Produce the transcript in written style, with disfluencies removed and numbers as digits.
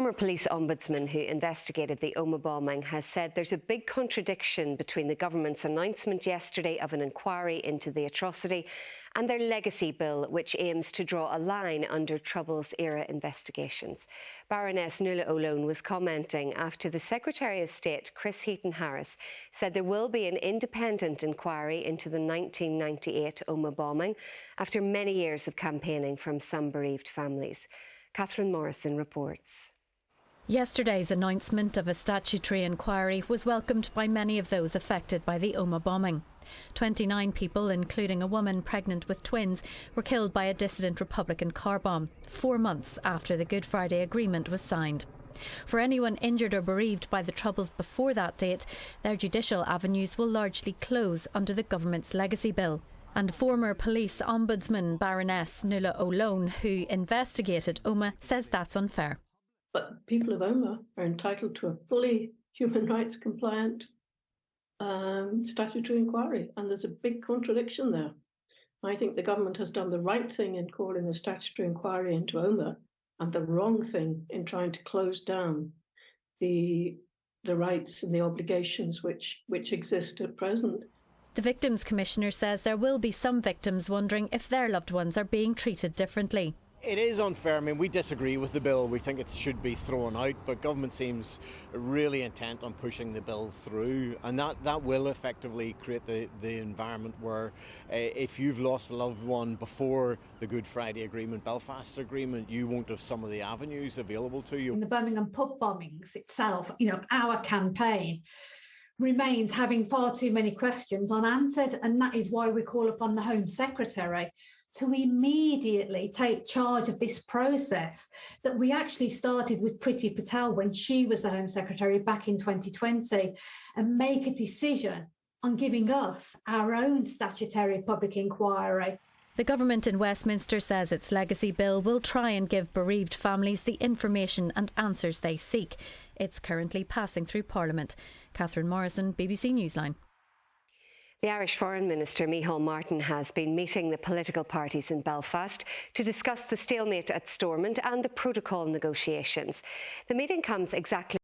former police ombudsman who investigated the Omagh bombing has said there's a big contradiction between the government's announcement yesterday of an inquiry into the atrocity and their legacy bill, which aims to draw a line under Troubles-era investigations. Baroness Nuala O'Loan was commenting after the Secretary of State, Chris Heaton-Harris, said there will be an independent inquiry into the 1998 Omagh bombing after many years of campaigning from some bereaved families. Catherine Morrison reports. Yesterday's announcement of a statutory inquiry was welcomed by many of those affected by the Omagh bombing. 29 people, including a woman pregnant with twins, were killed by a dissident Republican car bomb 4 months after the Good Friday Agreement was signed. For anyone injured or bereaved by the Troubles before that date, their judicial avenues will largely close under the government's legacy bill. And former police ombudsman Baroness Nuala O'Loan, who investigated Omagh, says that's unfair. But people of Omagh are entitled to a fully human rights compliant statutory inquiry, and there's a big contradiction there. I think the government has done the right thing in calling a statutory inquiry into Omagh and the wrong thing in trying to close down the rights and the obligations which exist at present. The Victims Commissioner says there will be some victims wondering if their loved ones are being treated differently. It is unfair. I mean, we disagree with the bill. We think it should be thrown out, but government seems really intent on pushing the bill through, and that will effectively create the environment where if you've lost a loved one before the Good Friday Agreement, Belfast Agreement, you won't have some of the avenues available to you. In the Birmingham pub bombings itself, our campaign remains having far too many questions unanswered, and that is why we call upon the Home Secretary to immediately take charge of this process that we actually started with Priti Patel when she was the Home Secretary back in 2020, and make a decision on giving us our own statutory public inquiry. The government in Westminster says its legacy bill will try and give bereaved families the information and answers they seek. It's currently passing through Parliament. Catherine Morrison, BBC Newsline. The Irish Foreign Minister, Micheál Martin, has been meeting the political parties in Belfast to discuss the stalemate at Stormont and the protocol negotiations. The meeting comes exactly